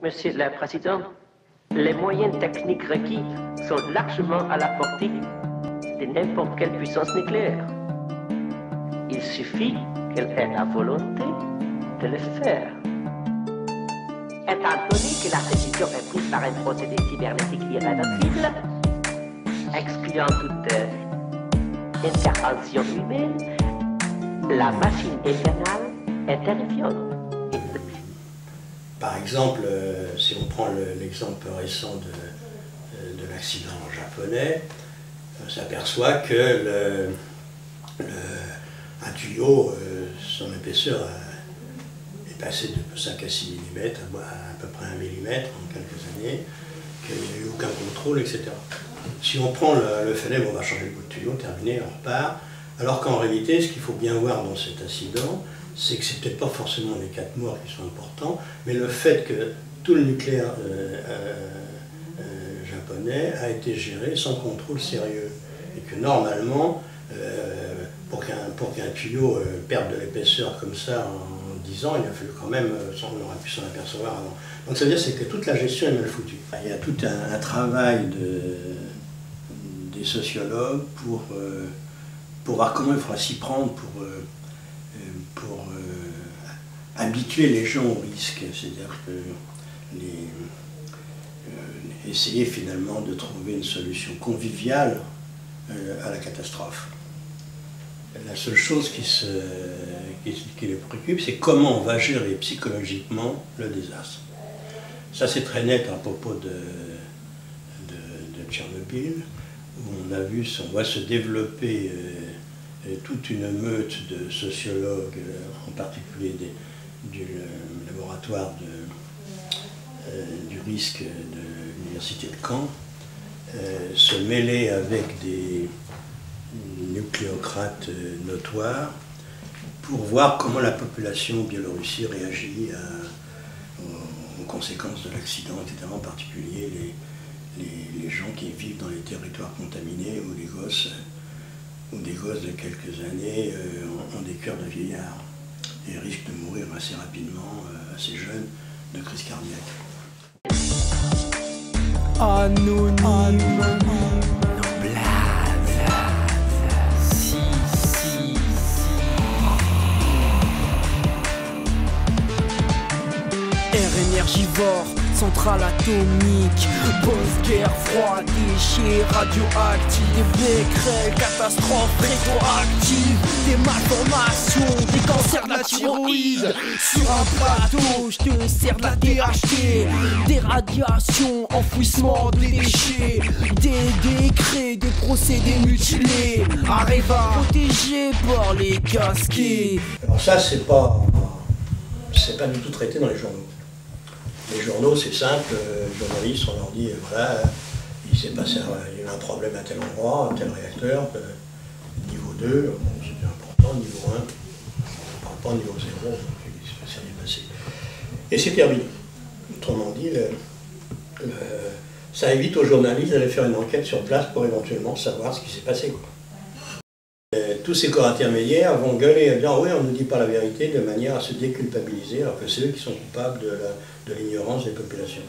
Monsieur le Président, les moyens techniques requis sont largement à la portée de n'importe quelle puissance nucléaire. Il suffit qu'elle ait la volonté de le faire. Étant donné que la décision est prise par un procédé cybernétique irréversible, excluant toute intervention humaine, la machine infernale est terrifiante. Par exemple, si on prend l'exemple récent de l'accident japonais, on s'aperçoit que un tuyau, son épaisseur est passé de 5 à 6 mm à peu près 1 mm en quelques années, qu'il n'y a eu aucun contrôle, etc. Si on prend le phénomène, on va changer le bout de tuyau, terminé, on repart, alors qu'en réalité, ce qu'il faut bien voir dans cet incident, c'est que c'est peut-être pas forcément les 4 morts qui sont importants, mais le fait que tout le nucléaire japonais a été géré sans contrôle sérieux. Et que normalement, pour qu'un tuyau perde de l'épaisseur comme ça en 10 ans, il a fallu quand même, on aurait pu s'en apercevoir avant. Donc ça veut dire que toute la gestion est mal foutue. Il y a tout un travail des sociologues pour voir comment il faudra s'y prendre pour habituer les gens au risque, c'est-à-dire que essayer finalement de trouver une solution conviviale à la catastrophe. La seule chose qui les préoccupe, c'est comment on va gérer psychologiquement le désastre. Ça c'est très net à propos de Tchernobyl, où on voit se développer toute une meute de sociologues, en particulier du laboratoire du risque de l'université de Caen, se mêler avec des nucléocrates notoires pour voir comment la population biélorusse réagit aux conséquences de l'accident, etc. En particulier les gens qui vivent dans les territoires contaminés où des gosses de quelques années ont des cœurs de vieillards et risquent de mourir assez rapidement, assez jeunes, de crise cardiaque. Anonyme. Énergivore, centrale atomique, boss, guerre, froid, déchets, radioactifs, des becquerels, catastrophes rétroactives, des malformations, des cancers de la thyroïde. Sur un plateau, je te sers de la DHT, des radiations, enfouissement des déchets, des décrets, des procédés mutilés, Areva, protégé par les casquets. Alors ça, c'est pas du tout traité dans les journaux. Les journaux, c'est simple, les journalistes, on leur dit, voilà, il s'est passé, il y a eu un problème à tel endroit, à tel réacteur, niveau 2, bon, c'était important, niveau 1, on ne parle pas niveau 0, donc il s'est rien passé. Et c'est terminé. Autrement dit, ça évite aux journalistes d'aller faire une enquête sur place pour éventuellement savoir ce qui s'est passé, quoi. Tous ces corps intermédiaires vont gueuler et dire « oui, on ne nous dit pas la vérité » de manière à se déculpabiliser, alors que c'est eux qui sont coupables de l'ignorance des populations.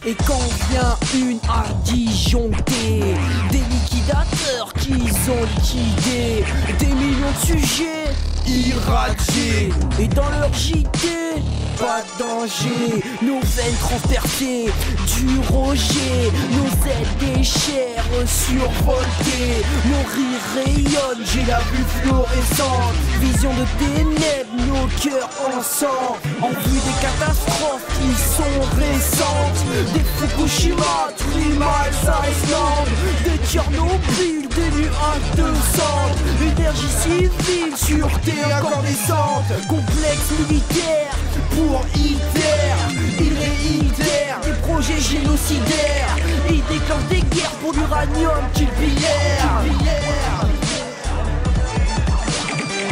Et quand vient une disjonctée, des liquidateurs qui ont liquidé des millions de sujets irradiés. Et dans leur JT, pas de danger, nos veines transpercées, du Roger, nos ailes des chairs survoltées, nos rires rayonnent, j'ai la vue fluorescente, vision de ténèbres, nos cœurs ensemble, en vue des catastrophes qui sont récentes, des Fukushima, Trimal, Iceland, des Tchernobyl, des nuages de cendres, énergie civile, sûreté incandescente, complexe militaire pour ITER, il réitère des projets génocidaires, il déclenche des guerres pour l'uranium qu'il pillère.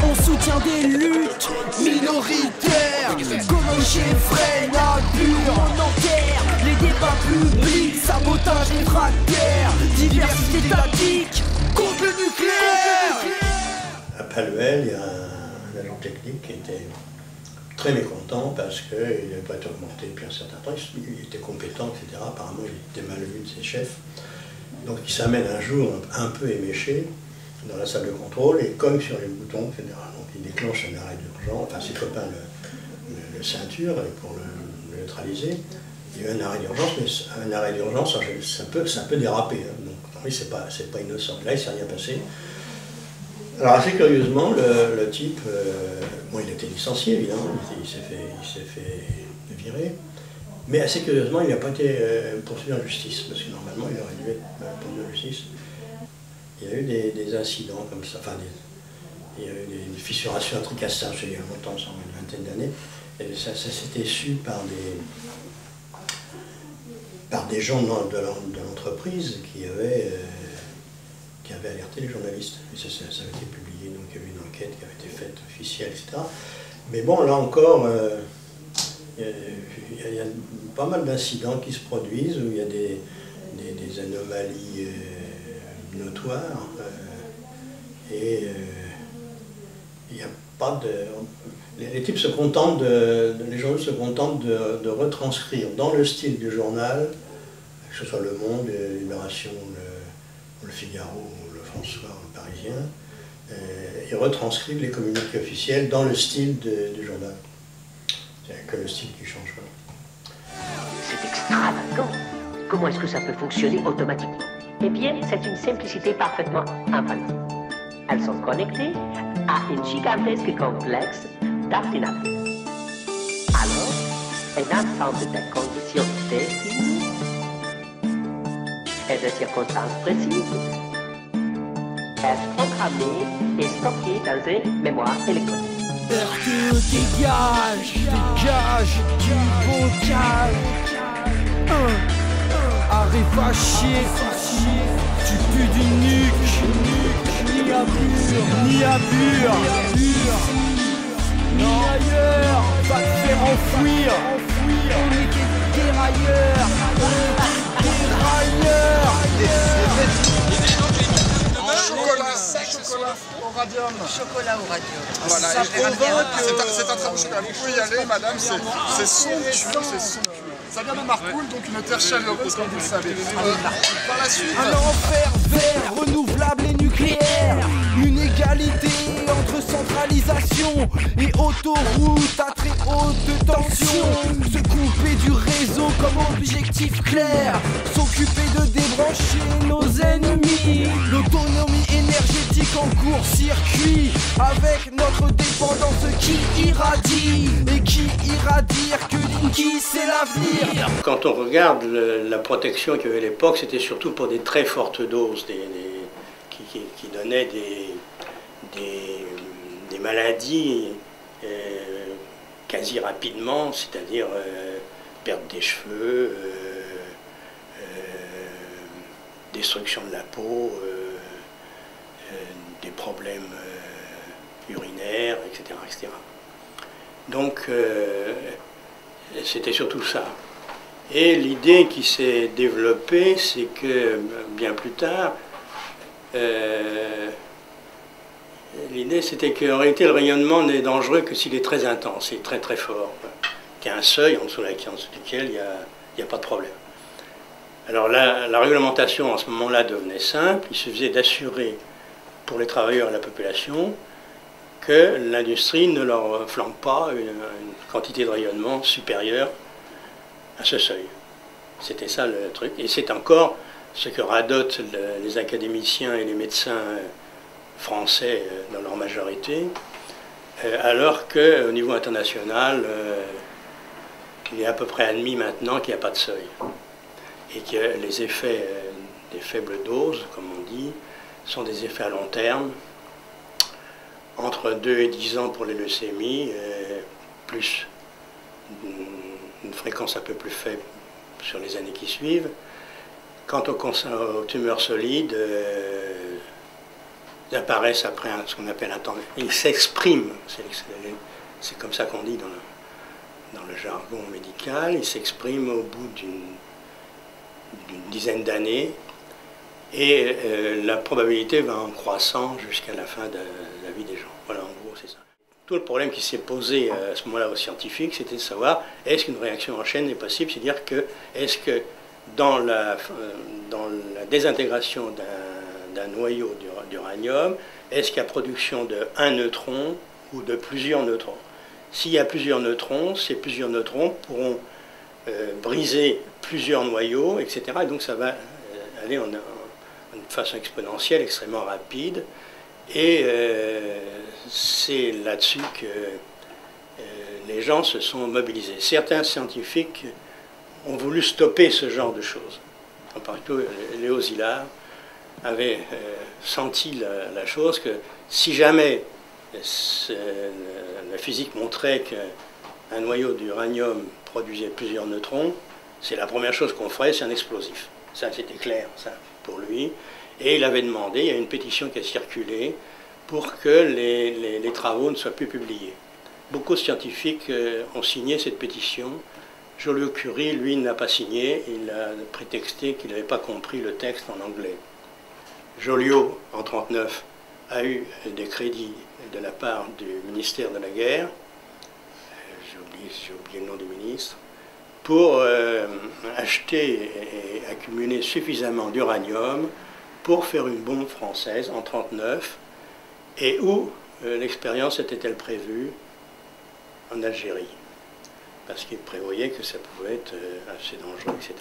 On soutient des luttes minoritaires, comme un Géfray, Nature, on enterre les débats publics, sabotage réfractaire, diversité étatique contre le nucléaire. À Paluel, il y a un agent technique qui était très mécontent parce qu'il n'avait pas été augmenté depuis un certain temps. Il était compétent, etc. Apparemment, il était mal vu de ses chefs. Donc il s'amène un jour un peu éméché dans la salle de contrôle et cogne sur les boutons, etc. Donc il déclenche un arrêt d'urgence, enfin ses copains le ceinture pour le neutraliser. Il y a eu un arrêt d'urgence, mais un arrêt d'urgence, ça peut déraper. Hein. Donc oui, c'est pas innocent. Là, il ne s'est rien passé. Alors assez curieusement, le type, bon, il a été licencié évidemment, il s'est fait virer, mais assez curieusement, il n'a pas été poursuivi en justice, parce que normalement, il aurait dû être poursuivi en justice. Il y a eu des incidents comme ça, enfin, il y a eu des fissurations, un tricassage il y a longtemps, une vingtaine d'années, et ça s'était su par des gens de l'entreprise qui avaient alerté les journalistes. Et ça avait été publié, donc il y a eu une enquête qui avait été faite officielle, etc. Mais bon, là encore, il y a pas mal d'incidents qui se produisent où il y a des anomalies notoires et il n'y a pas de... Les types se contentent les journalistes se contentent de retranscrire dans le style du journal, que ce soit Le Monde, Libération, le Figaro, le François, le Parisien, ils retranscrivent les communiqués officiels dans le style du journal. C'est que le style qui change. C'est extravagant. Comment est-ce que ça peut fonctionner automatiquement? Eh bien, c'est une simplicité parfaitement infantile. Elles sont connectées à une gigantesque complexe d'ordinateurs. Alors, un ensemble de conditions définies et de circonstances précises est programmé et stocké dans une mémoire électronique. RTE dégage du bocal. Arrêt fâché, tu pues d'une nuque, ni à Bure, ni ailleurs, va te faire enfouir. On est des dérailleurs. Chocolat au radium. Chocolat au radium. Voilà, ça provoque. C'est un très bon chocolat. Vous pouvez y aller, madame, c'est somptueux, c'est somptueux. Ça vient de Marcoule, donc une terre chaleureuse, comme vous le savez. Par la suite. Un enfer vert, renouvelable et nucléaire. Une égalité entre centralisation et autoroute à très haute tension. Se couper du réseau comme objectif clair. S'occuper de débrancher nos ennemis. L'autonomie énergétique en court-circuit. Avec notre dépendance qui irradie. Et qui ira dire que Linky c'est l'avenir. Quand on regarde la protection qu'il y avait à l'époque, c'était surtout pour des très fortes doses, qui donnaient des maladies quasi rapidement, c'est-à-dire perte des cheveux, destruction de la peau, des problèmes urinaires, etc., etc. Donc c'était surtout ça. Et l'idée qui s'est développée, c'est que bien plus tard, l'idée c'était qu'en réalité le rayonnement n'est dangereux que s'il est très intense et très très fort, qu'il y a un seuil en dessous duquel il n'y a pas de problème. Alors la réglementation en ce moment-là devenait simple, il suffisait d'assurer pour les travailleurs et la population que l'industrie ne leur flanque pas une quantité de rayonnement supérieure à ce seuil. C'était ça le truc. Et c'est encore ce que radotent les académiciens et les médecins français dans leur majorité, alors qu'au niveau international, il est à peu près admis maintenant qu'il n'y a pas de seuil. Et que les effets des faibles doses, comme on dit, sont des effets à long terme, entre 2 et 10 ans pour les leucémies, plus une fréquence un peu plus faible sur les années qui suivent. Quant aux tumeurs solides, ils apparaissent après ce qu'on appelle un temps. Ils s'expriment, c'est comme ça qu'on dit dans le jargon médical, ils s'expriment au bout d'une dizaine d'années et la probabilité va en croissant jusqu'à la fin de la vie des gens. Voilà, en gros, c'est ça. Tout le problème qui s'est posé à ce moment-là aux scientifiques, c'était de savoir est-ce qu'une réaction en chaîne est possible, c'est-à-dire que est-ce que dans la désintégration d'un noyau d'uranium, est-ce qu'il y a production d'un neutron ou de plusieurs neutrons? S'il y a plusieurs neutrons, ces plusieurs neutrons pourront briser plusieurs noyaux, etc. Et donc ça va aller en une façon exponentielle, extrêmement rapide. Et c'est là-dessus que les gens se sont mobilisés. Certains scientifiques ont voulu stopper ce genre de choses. En particulier, Léo Szilard avait senti la chose que si jamais la physique montrait qu'un noyau d'uranium produisait plusieurs neutrons, c'est la première chose qu'on ferait, c'est un explosif. Ça, c'était clair, ça, pour lui. Et il avait demandé, il y a une pétition qui a circulé pour que les travaux ne soient plus publiés. Beaucoup de scientifiques ont signé cette pétition. Joliot-Curie, lui, n'a pas signé. Il a prétexté qu'il n'avait pas compris le texte en anglais. Joliot, en 1939, a eu des crédits de la part du ministère de la Guerre, j'ai oublié le nom du ministre, pour acheter et accumuler suffisamment d'uranium pour faire une bombe française en 1939, et où l'expérience était-elle prévue? En Algérie, parce qu'il prévoyait que ça pouvait être assez dangereux, etc.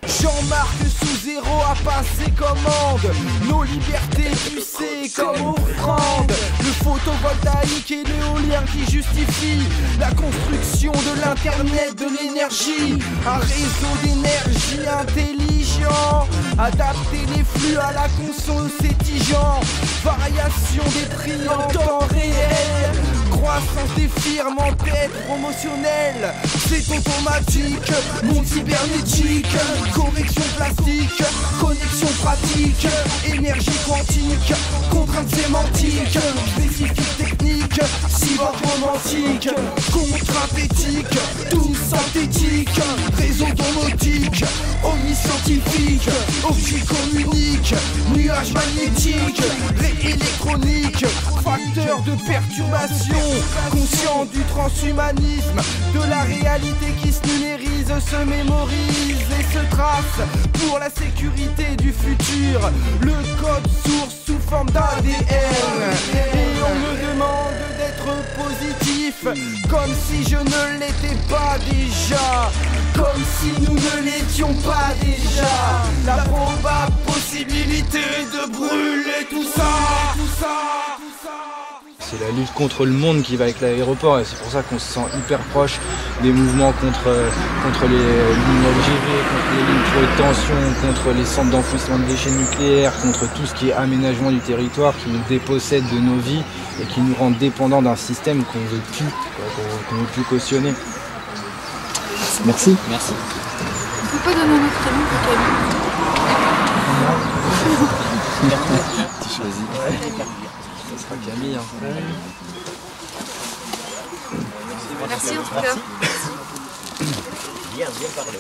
Jean-Marc sous zéro a passé commande. Nos libertés pucées comme offrande. Le photovoltaïque et l'éolien qui justifie la construction de l'internet de l'énergie. Un réseau d'énergie intelligent. Adapter les flux à la conso, c'est tigeant. Variation des prix en temps réel. Croissance des firmes en paix promotionnelle. C'est automatique, monde cybernétique. Correction plastique, connexion pratique, énergie quantique, contrainte sémantique, spécifique technique, cyborg romantique, contrainte éthique, tout synthétique, réseau domotique, omniscientifique, opticommunique, nuage magnétique, électronique, facteur de perturbation, conscient du transhumanisme, de la réalité qui se numérise, se mémorise et se trace pour la sécurité du futur, le code source sous forme d'ADN. Et on me demande d'être positif, comme si je ne l'étais pas déjà, comme si nous ne l'étions pas déjà. La probable possibilité de brûler tout ça, tout ça, tout ça. C'est la lutte contre le monde qui va avec l'aéroport et c'est pour ça qu'on se sent hyper proche des mouvements contre les lignes LGV, contre les lignes trop de tension, contre les centres d'enfouissement de déchets nucléaires, contre tout ce qui est aménagement du territoire qui nous dépossède de nos vies et qui nous rend dépendants d'un système qu'on veut plus, qu'on veut plus cautionner. Merci. Merci. On peut pas donner notre prénom pour Camille. Tu choisis. Ça sera Camille. Hein. Merci en tout cas. Bien parlé.